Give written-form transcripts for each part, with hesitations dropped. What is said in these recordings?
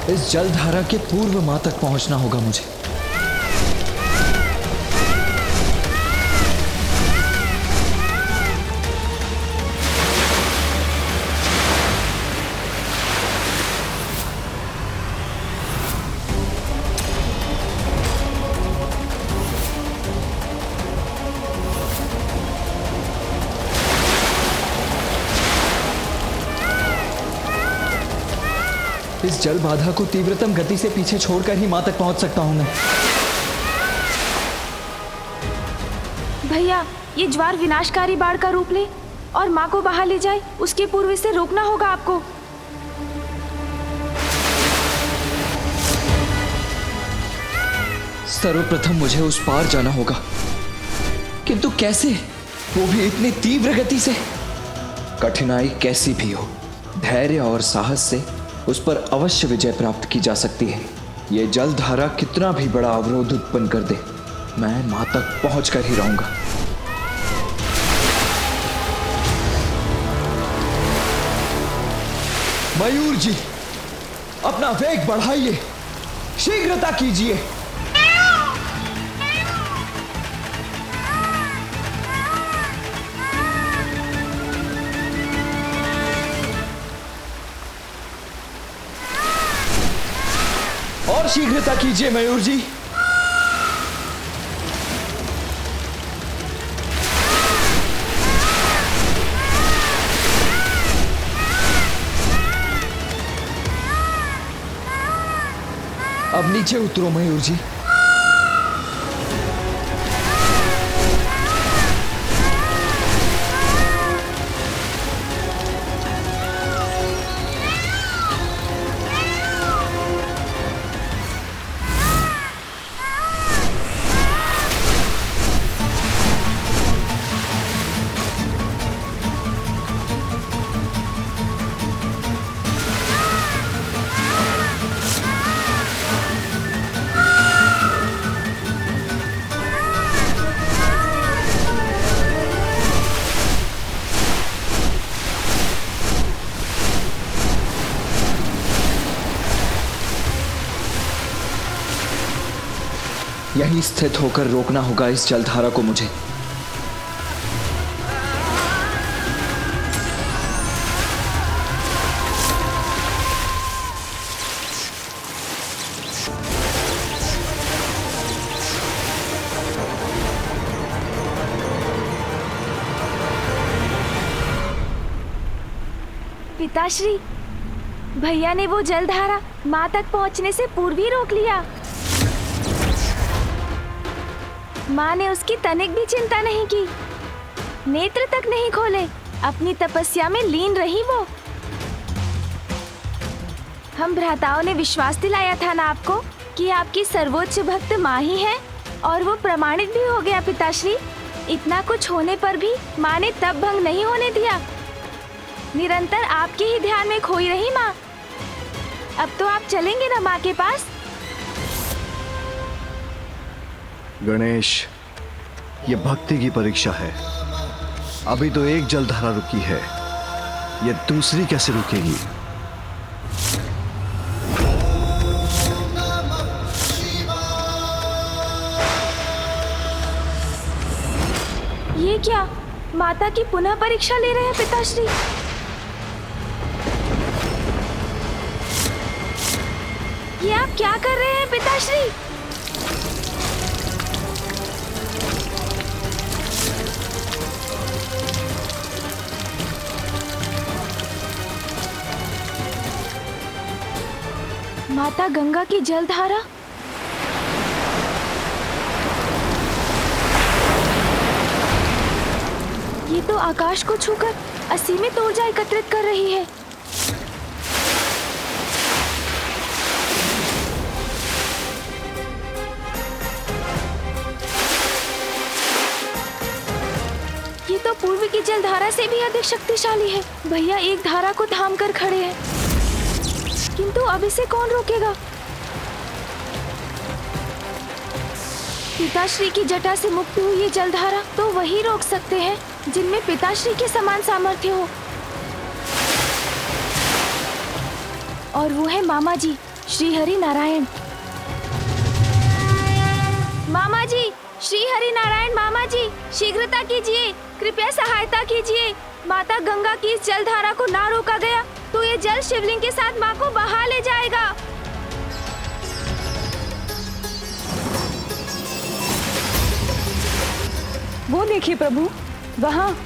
इस जलधारा के पूर्व माँ तक पहुंचना होगा मुझे। इस जल बाधा को तीव्रतम गति से पीछे छोड़कर ही मां तक पहुंच सकता हूं मैं। भैया, ये ज्वार विनाशकारी बाढ़ का रूप ले और माँ को बहा ले जाए, उसके पूर्व इसे रोकना होगा आपको। सर्वप्रथम मुझे उस पार जाना होगा, किंतु कैसे? वो भी इतनी तीव्र गति से। कठिनाई कैसी भी हो, धैर्य और साहस से उस पर अवश्य विजय प्राप्त की जा सकती है। ये जलधारा कितना भी बड़ा अवरोध उत्पन्न कर दे, मैं मां तक पहुंचकर ही रहूंगा। मयूर जी, अपना वेग बढ़ाइए, शीघ्रता कीजिए। और शीघ्रता कीजिए मयूर जी। अब नीचे उतरो मयूर जी। यहीं स्थित होकर रोकना होगा इस जलधारा को मुझे। पिताश्री, भैया ने वो जलधारा माँ तक पहुँचने से पूर्व ही रोक लिया। माँ ने उसकी तनिक भी चिंता नहीं की, नेत्र तक नहीं खोले, अपनी तपस्या में लीन रही वो। हम भ्राताओं ने विश्वास दिलाया था ना आपको कि आपकी सर्वोच्च भक्त माँ ही है, और वो प्रमाणित भी हो गया पिताश्री। इतना कुछ होने पर भी माँ ने तप भंग नहीं होने दिया। निरंतर आपके ही ध्यान में खोई रही माँ। अब तो आप चलेंगे ना माँ के पास? गणेश, ये भक्ति की परीक्षा है। अभी तो एक जलधारा रुकी है, ये दूसरी कैसे रुकेगी? ये क्या, माता की पुनः परीक्षा ले रहे हैं पिताश्री? ये आप क्या कर रहे हैं पिताश्री? माता गंगा की जलधारा। ये तो आकाश को छूकर असीमित ऊर्जा एकत्रित कर रही है। ये तो पूर्व की जलधारा से भी अधिक शक्तिशाली है। भैया एक धारा को थाम कर खड़े हैं, किंतु अब इसे कौन रोकेगा? पिताश्री की जटा से मुक्त हुई ये जलधारा तो वही रोक सकते हैं जिनमें पिताश्री के समान सामर्थ्य हो, और वो है मामा जी, श्री हरि नारायण। मामा जी, श्री हरि नारायण मामा जी, शीघ्रता कीजिए, कृपया सहायता कीजिए। माता गंगा की इस जलधारा को ना रोका गया तो ये जल शिवलिंग के साथ माँ को बहा ले जाएगा। वो देखिए प्रभु, वहाँ।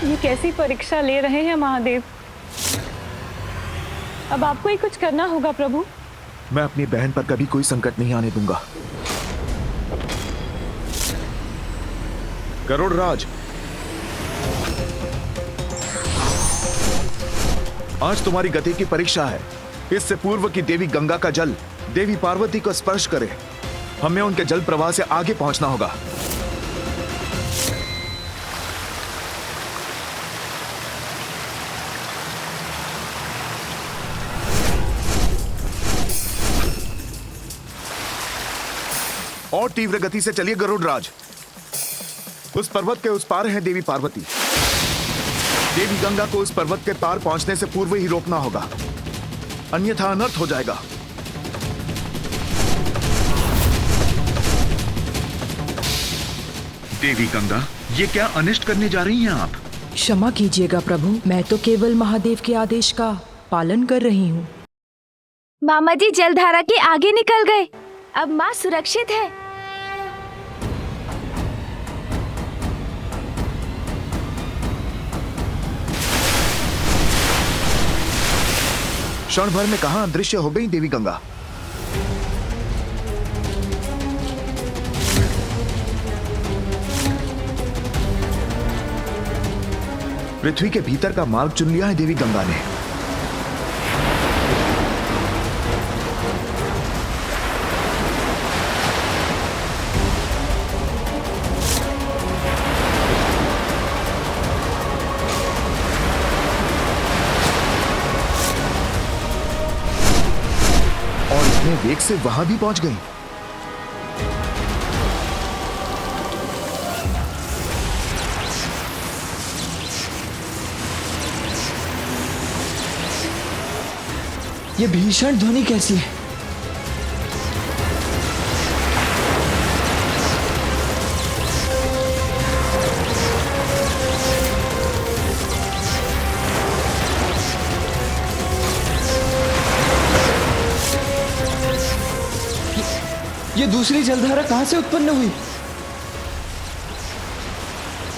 ये कैसी परीक्षा ले रहे हैं महादेव। अब आपको ही कुछ करना होगा प्रभु। मैं अपनी बहन पर कभी कोई संकट नहीं आने दूंगा। गरुड़राज, आज तुम्हारी गति की परीक्षा है। इससे पूर्व की देवी गंगा का जल देवी पार्वती को स्पर्श करे, हमें उनके जल प्रवाह से आगे पहुंचना होगा। और तीव्र गति से चलिए गरुड़राज। उस पर्वत के उस पार है देवी पार्वती। देवी गंगा को उस पर्वत के पार पहुंचने से पूर्व ही रोकना होगा, अन्यथा अनर्थ हो जाएगा। देवी गंगा, ये क्या अनिष्ट करने जा रही हैं आप? क्षमा कीजिएगा प्रभु, मैं तो केवल महादेव के आदेश का पालन कर रही हूँ। मामा जी जलधारा के आगे निकल गए, अब माँ सुरक्षित है। क्षण भर में कहां अदृश्य हो गई देवी गंगा। पृथ्वी के भीतर का मार्ग चुन लिया है देवी गंगा ने। और इतने वेग से वहां भी पहुंच गई। ये भीषण ध्वनि कैसी है? ये दूसरी जलधारा कहां से उत्पन्न हुई?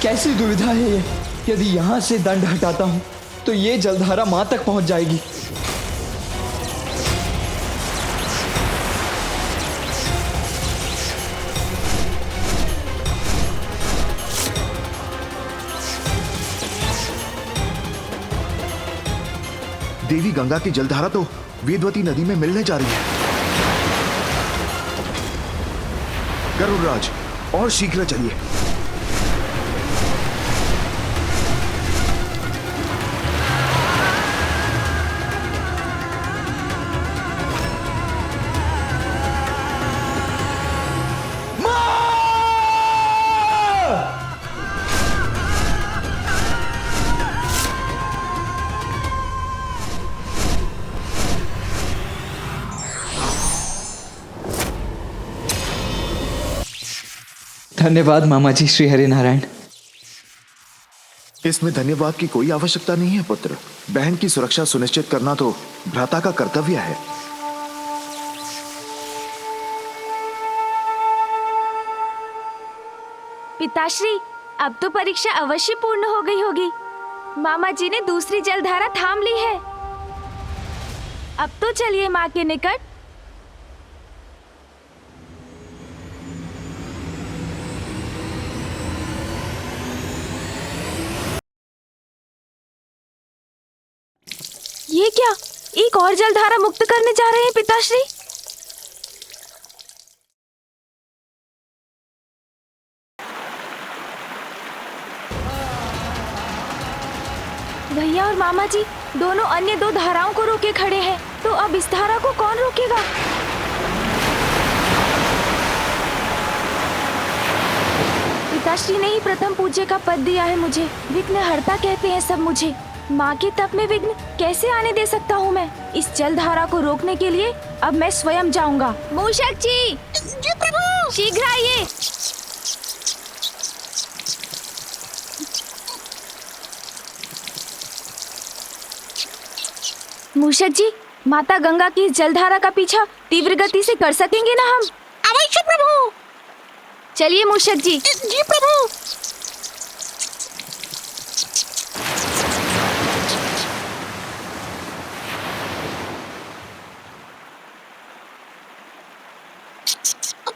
कैसी दुविधा है ये? यदि यहां से दंड हटाता हूं तो ये जलधारा मां तक पहुंच जाएगी। देवी गंगा की जलधारा तो वेदवती नदी में मिलने जा रही है। गरुड़राज, और शीघ्र चलिए। धन्यवाद मामा जी श्री हरि नारायण। इसमें धन्यवाद की कोई आवश्यकता नहीं है पुत्र। बहन की सुरक्षा सुनिश्चित करना तो भ्राता का कर्तव्य है। पिताश्री, अब तो परीक्षा अवश्य पूर्ण हो गई होगी। मामा जी ने दूसरी जलधारा थाम ली है। अब तो चलिए माँ के निकट। ये क्या, एक और जलधारा मुक्त करने जा रहे हैं पिताश्री? भैया और मामा जी दोनों अन्य 2 धाराओं को रोके खड़े हैं, तो अब इस धारा को कौन रोकेगा? पिताश्री ने ही प्रथम पूज्य का पद दिया है मुझे। विघ्नहर्ता कहते हैं सब मुझे। माँ के तप में विघ्न कैसे आने दे सकता हूँ मैं? इस जल धारा को रोकने के लिए अब मैं स्वयं जाऊंगा। मूषक जी प्रभु, शीघ्र आइए। मूषक जी, माता गंगा की इस जलधारा का पीछा तीव्र गति से कर सकेंगे ना हम? अवश्य प्रभु। चलिए मूषक जी। जी प्रभु।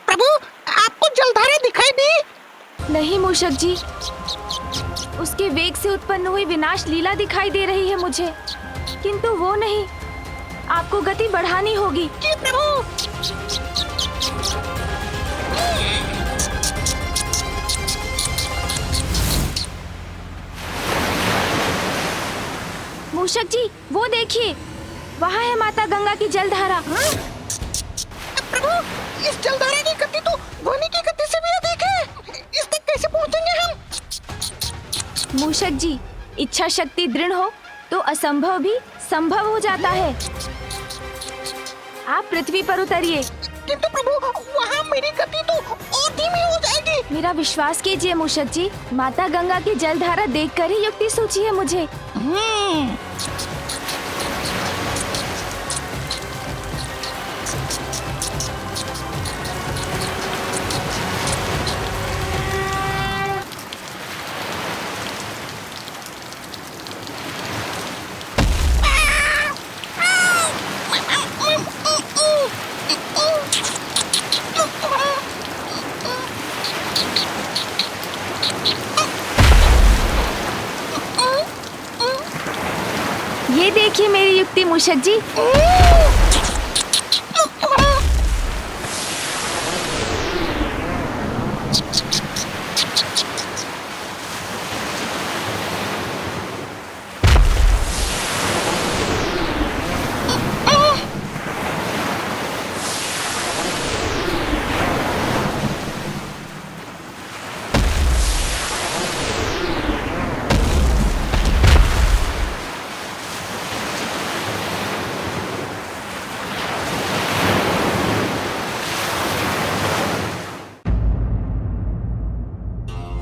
प्रभु, आपको जलधारा दिखाई दी? नहीं मूषक जी, उसके वेग से उत्पन्न हुई विनाश लीला दिखाई दे रही है मुझे, किंतु वो नहीं। आपको गति बढ़ानी होगी। जी प्रभु। मूषक जी, वो देखिए, वहाँ है माता गंगा की जलधारा। प्रभु, इस जलधारा की गति तो ध्वनि की गति से भी अधिक है। इस तक कैसे पहुँचेंगे हम? मूषक जी, इच्छा शक्ति दृढ़ हो तो असंभव भी संभव हो जाता है। आप पृथ्वी पर उतरिए। किंतु प्रभु, वहाँ मेरी गति तो और धीमी हो जाएगी। मेरा विश्वास कीजिए मूषक जी, माता गंगा की जलधारा देखकर ही युक्ति सूझी है मुझे। ये देखिए मेरी युक्ति मूषक जी।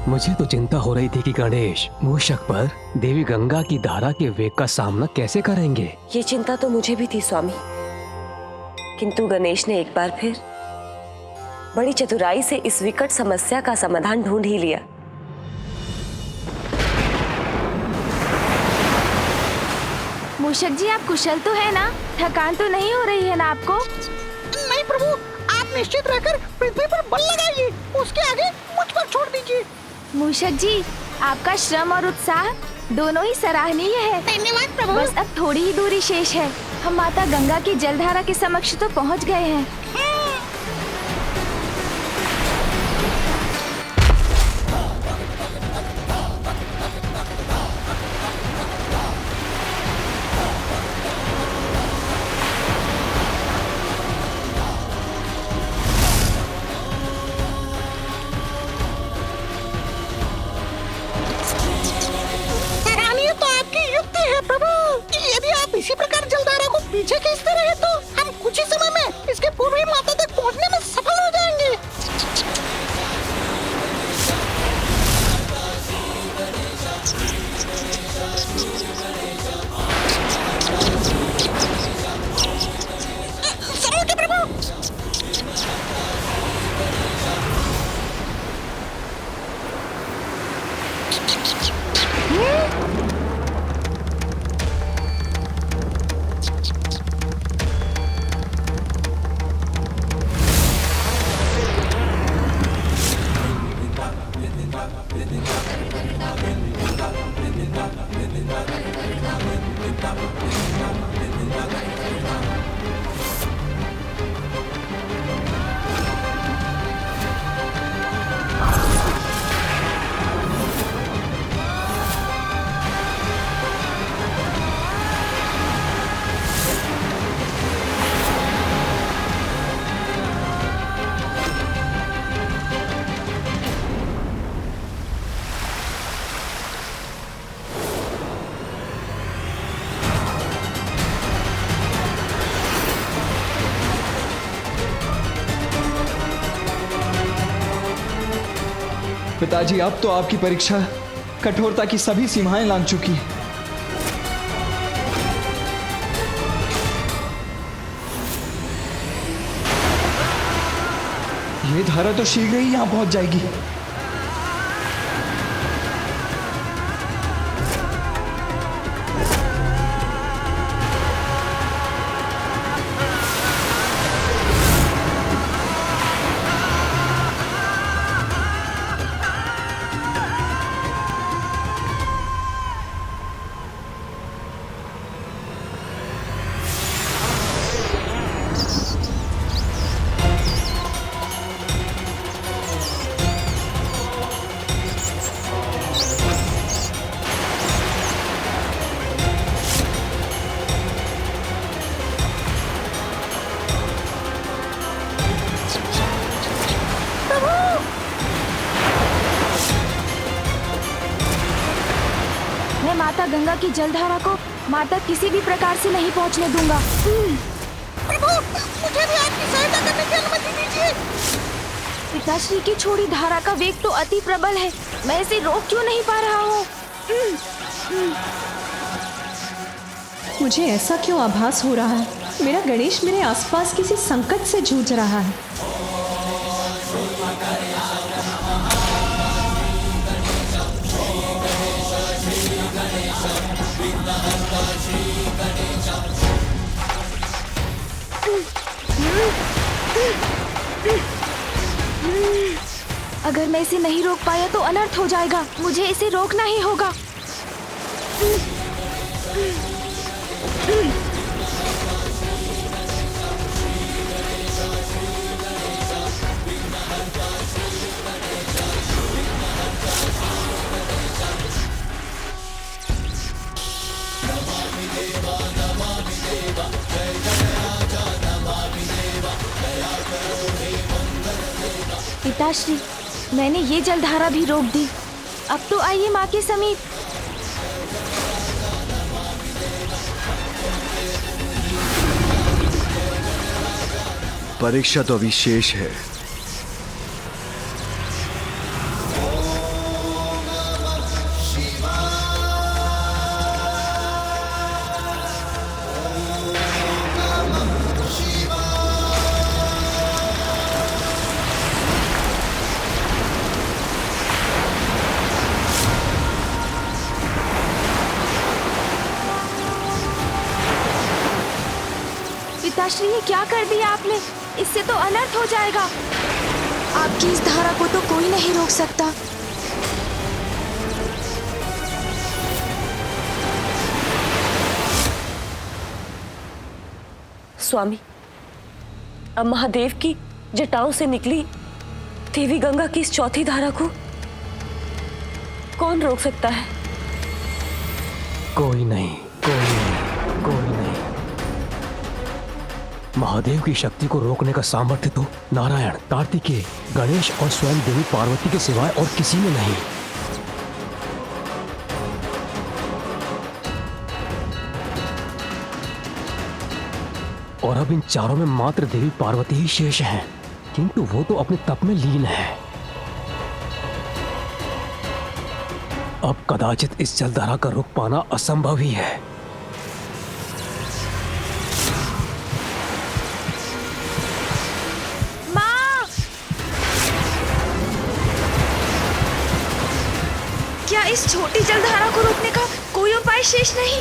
मुझे तो चिंता हो रही थी कि गणेश मूषक पर देवी गंगा की धारा के वेग का सामना कैसे करेंगे। ये चिंता तो मुझे भी थी स्वामी, किंतु गणेश ने एक बार फिर बड़ी चतुराई से इस विकट समस्या का समाधान ढूंढ ही लिया। मूषक जी, आप कुशल तो है ना? थकान तो नहीं हो रही है ना आपको? नहीं प्रभु, आप निश्चित रहकर पृथ्वी पर बल लगाइए। उसके आगे मुझ पर छोड़ दीजिए। मूषक जी, आपका श्रम और उत्साह दोनों ही सराहनीय है। धन्यवाद प्रभु। बस अब थोड़ी ही दूरी शेष है। हम माता गंगा की जलधारा के समक्ष तो पहुंच गए हैं। सराहनीय तो आपकी युक्ति है प्रभु। यदि आप इसी प्रकार जलधारा को पीछे खींचते रहे तो हम कुछ ही समय में इसके पूर्वी माता तक पहुंचने में सफल हो जाएंगे। समझे प्रभु? पिताजी, अब तो आपकी परीक्षा कठोरता की सभी सीमाएं लांघ चुकी है। ये धारा तो शीघ्र ही यहां पहुंच जाएगी। मैं माता गंगा की जलधारा को माता किसी भी प्रकार से नहीं पहुंचने दूंगा। प्रभु, मुझे भी आपकी सहायता करने की अनुमति दीजिए। पिताश्री की छोड़ी धारा का वेग तो अति प्रबल है, मैं इसे रोक क्यों नहीं पा रहा हूँ? मुझे ऐसा क्यों आभास हो रहा है? मेरा गणेश मेरे आसपास किसी संकट से जूझ रहा है। अगर मैं इसे नहीं रोक पाया तो अनर्थ हो जाएगा। मुझे इसे रोकना ही होगा। पिताश्री, मैंने ये जलधारा भी रोक दी। अब तो आइए माँ के समीप। परीक्षा तो अभी शेष है। पिताश्री, ये क्या कर दिया आपने? इससे तो अनर्थ हो जाएगा। आपकी इस धारा को तो कोई नहीं रोक सकता। स्वामी, अब महादेव की जटाओं से निकली देवी गंगा की इस चौथी धारा को कौन रोक सकता है? कोई नहीं, कोई नहीं, कोई नहीं। महादेव की शक्ति को रोकने का सामर्थ्य तो नारायण, कार्तिकेय, गणेश और स्वयं देवी पार्वती के सिवाय और किसी में नहीं। और अब इन चारों में मात्र देवी पार्वती ही शेष हैं, किंतु वो तो अपने तप में लीन है। अब कदाचित इस जलधारा का रोक पाना असंभव ही है। क्या इस छोटी जलधारा को रोकने का कोई उपाय शेष नहीं?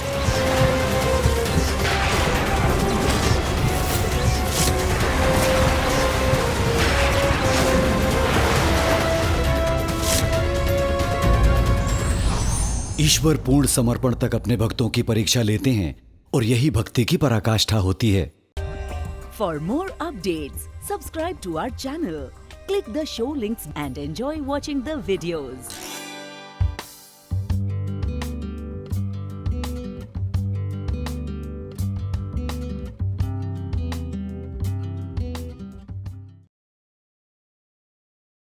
ईश्वर पूर्ण समर्पण तक अपने भक्तों की परीक्षा लेते हैं और यही भक्ति की पराकाष्ठा होती है। For more updates, subscribe to our channel, click the show links and enjoy watching the videos.